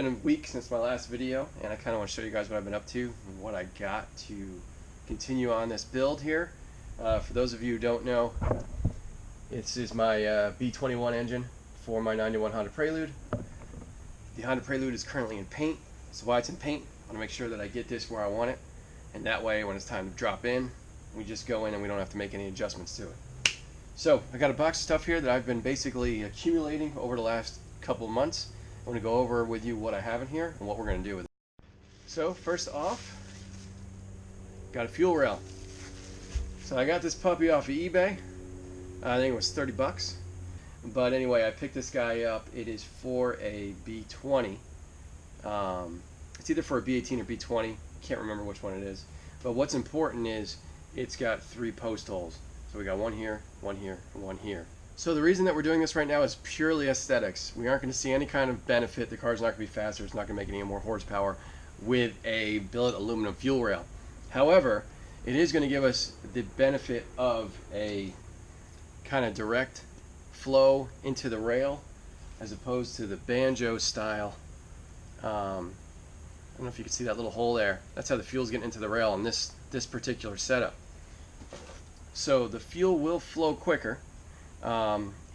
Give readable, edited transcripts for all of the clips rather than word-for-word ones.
been a week since my last video, and I kind of want to show you guys what I've been up to and what I got to continue on this build here. For those of you who don't know, this is my B21 engine for my 91 Honda Prelude. The Honda Prelude is currently in paint, so while it's in paint, I want to make sure that I get this where I want it, and that way when it's time to drop in, we just go in and we don't have to make any adjustments to it. So I got a box of stuff here that I've been basically accumulating over the last couple of months. I'm going to go over with you what I have in here and what we're going to do with it. So first off, got a fuel rail. So I got this puppy off of eBay. I think it was 30 bucks. But anyway, I picked this guy up. It is for a B20. It's either for a B18 or B20. Can't remember which one it is. But what's important is it's got 3 post holes. So we got one here, one here, and one here. So the reason that we're doing this right now is purely aesthetics. We aren't going to see any kind of benefit. The car's not going to be faster. It's not going to make any more horsepower with a billet aluminum fuel rail. However, it is going to give us the benefit of a kind of direct flow into the rail as opposed to the banjo style. I don't know if you can see that little hole there. That's how the fuel's getting into the rail on this particular setup. So the fuel will flow quicker.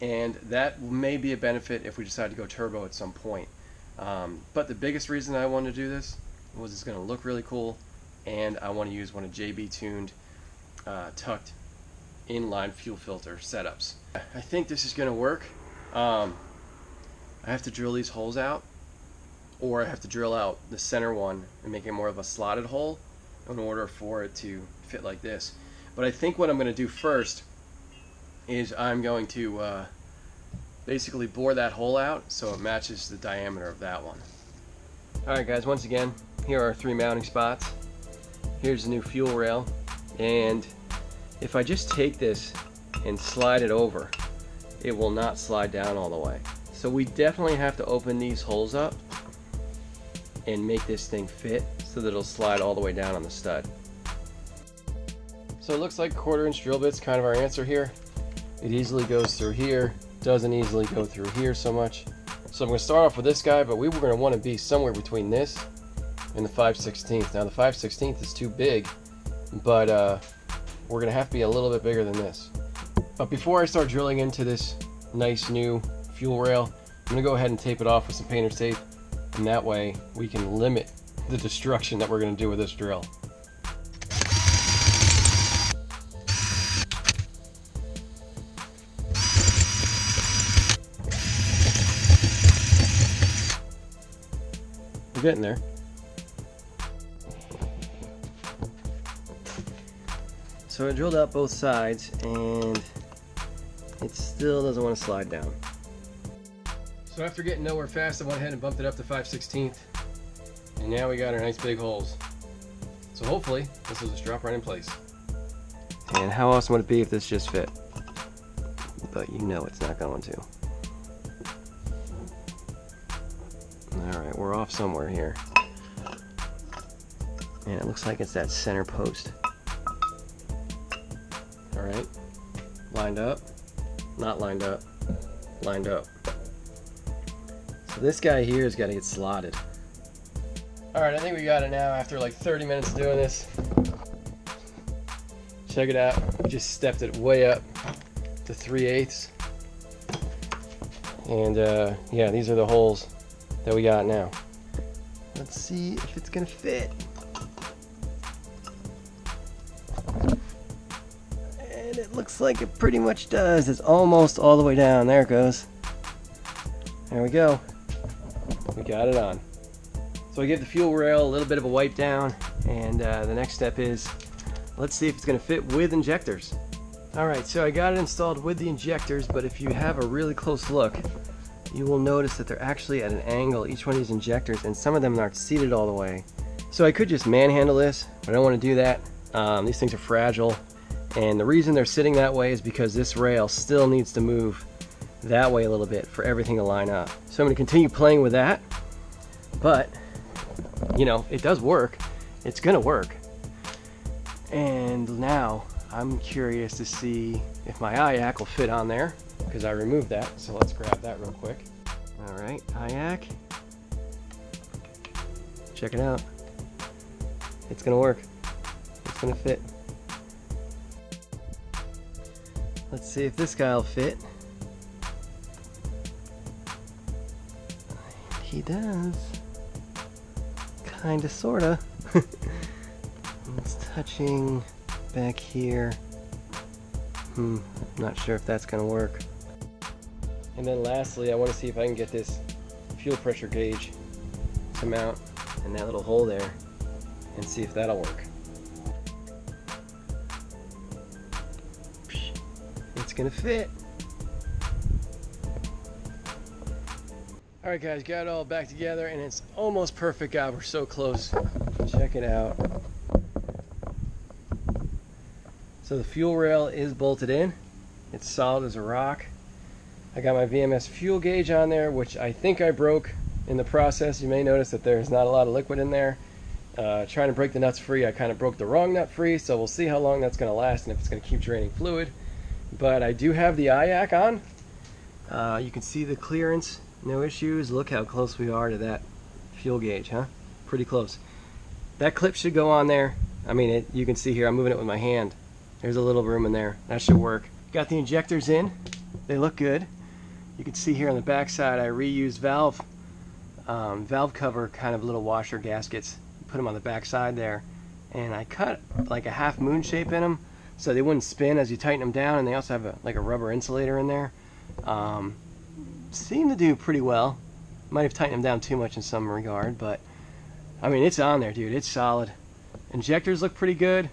And that may be a benefit if we decide to go turbo at some point. But the biggest reason I wanted to do this was it's going to look really cool, and I want to use one of JB tuned tucked inline fuel filter setups. I think this is going to work. I have to drill these holes out, or I have to drill out the center one and make it more of a slotted hole in order for it to fit like this. But I think what I'm going to do first is I'm going to basically bore that hole out so it matches the diameter of that one. Alright guys, once again, here are 3 mounting spots. Here's the new fuel rail, and if I just take this and slide it over, it will not slide down all the way. So we definitely have to open these holes up and make this thing fit so that it'll slide all the way down on the stud. So it looks like 1/4 inch drill bit's kind of our answer here. It easily goes through here, doesn't easily go through here so much. So I'm going to start off with this guy, but we were going to want to be somewhere between this and the 5/16. Now the 5/16 is too big, but we're going to have to be a little bit bigger than this. But before I start drilling into this nice new fuel rail, I'm going to go ahead and tape it off with some painter's tape, and that way we can limit the destruction that we're going to do with this drill. We're getting there. So I drilled out both sides and it still doesn't want to slide down. So after getting nowhere fast, I went ahead and bumped it up to 5/16, and now we got our nice big holes. So hopefully this will just drop right in place. And how awesome would it be if this just fit? But you know it's not going to. Alright, we're off somewhere here. And it looks like it's that center post. Alright, lined up, not lined up, lined up. So this guy here has got to get slotted. Alright, I think we got it now after like 30 minutes doing this. Check it out, we just stepped it way up to 3/8. And yeah, these are the holes that we got now. Let's see if it's gonna fit. And it looks like it pretty much does. It's almost all the way down. There it goes. There we go. We got it on. So I give the fuel rail a little bit of a wipe down, and the next step is, let's see if it's gonna fit with injectors. Alright, so I got it installed with the injectors, but if you have a really close look, you will notice that they're actually at an angle, each one of these injectors, and some of them aren't seated all the way. So I could just manhandle this, but I don't want to do that. These things are fragile, and the reason they're sitting that way is because this rail still needs to move that way a little bit for everything to line up. So I'm going to continue playing with that, but you know, it does work. It's going to work. And now I'm curious to see if my IAC will fit on there, because I removed that. So let's grab that real quick. All right, IAC. check it out. It's gonna work. It's gonna fit. Let's see if this guy will fit. He does. Kinda, sorta. It's touching back here. Not sure if that's gonna work. And then lastly, I want to see if I can get this fuel pressure gauge to mount in that little hole there and see if that'll work. It's gonna fit. Alright guys, got it all back together and it's almost perfect, God. We're so close. Check it out. So the fuel rail is bolted in. It's solid as a rock. I got my VMS fuel gauge on there, which I think I broke in the process. You may notice that there's not a lot of liquid in there. Trying to break the nuts free, I kind of broke the wrong nut free, so we'll see how long that's going to last and if it's going to keep draining fluid. But I do have the IAC on. You can see the clearance, no issues. Look how close we are to that fuel gauge, huh? Pretty close. That clip should go on there. I mean, you can see here, I'm moving it with my hand. There's a little room in there. That should work. Got the injectors in. They look good. You can see here on the back side, I reused valve cover kind of little washer gaskets. Put them on the back side there. And I cut like a half moon shape in them so they wouldn't spin as you tighten them down. And they also have like a rubber insulator in there. Seem to do pretty well. Might have tightened them down too much in some regard, but I mean, it's on there, dude. It's solid. Injectors look pretty good.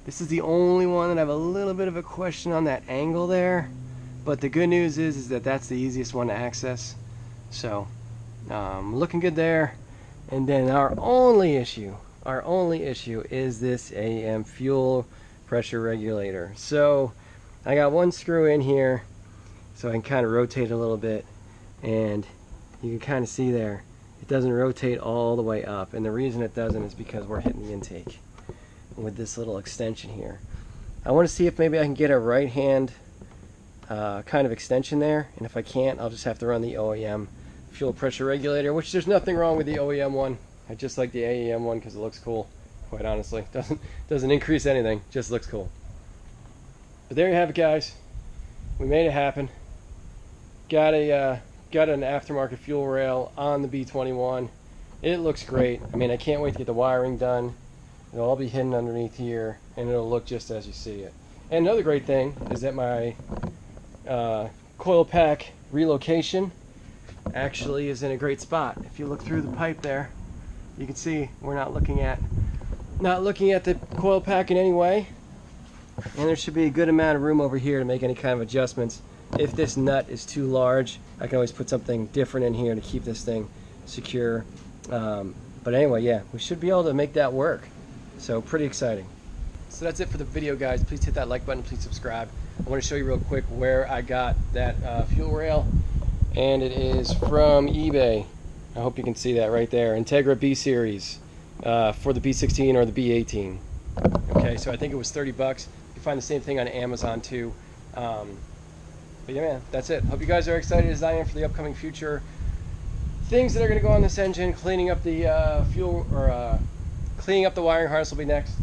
This is the only one that I have a little bit of a question on, that angle there. But the good news is that that's the easiest one to access. So, looking good there. And then our only issue is this AM fuel pressure regulator. So, I got one screw in here, so I can kind of rotate a little bit. And you can kind of see there, it doesn't rotate all the way up. And the reason it doesn't is because we're hitting the intake with this little extension here. I want to see if maybe I can get a right hand kind of extension there, and if I can't, I'll just have to run the OEM fuel pressure regulator, which there's nothing wrong with the OEM one. I just like the AEM one because it looks cool, quite honestly. Doesn't increase anything, just looks cool. But there you have it, guys. We made it happen. Got an aftermarket fuel rail on the B21. It looks great. I mean, I can't wait to get the wiring done. It'll all be hidden underneath here, and it'll look just as you see it. And another great thing is that my coil pack relocation actually is in a great spot. If you look through the pipe there, you can see we're not looking at the coil pack in any way. And there should be a good amount of room over here to make any kind of adjustments. If this nut is too large, I can always put something different in here to keep this thing secure. But anyway, yeah, we should be able to make that work. So pretty exciting. So that's it for the video, guys. Please hit that like button, please subscribe. I want to show you real quick where I got that fuel rail, and it is from eBay. I hope you can see that right there. Integra B series for the B16 or the B18. Okay, so I think it was 30 bucks. You can find the same thing on Amazon too. But yeah, man, that's it. Hope you guys are excited as I am for the upcoming future things that are going to go on this engine. Cleaning up the cleaning up the wiring harness will be next,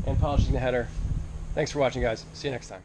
and polishing the header. Thanks for watching, guys. See you next time.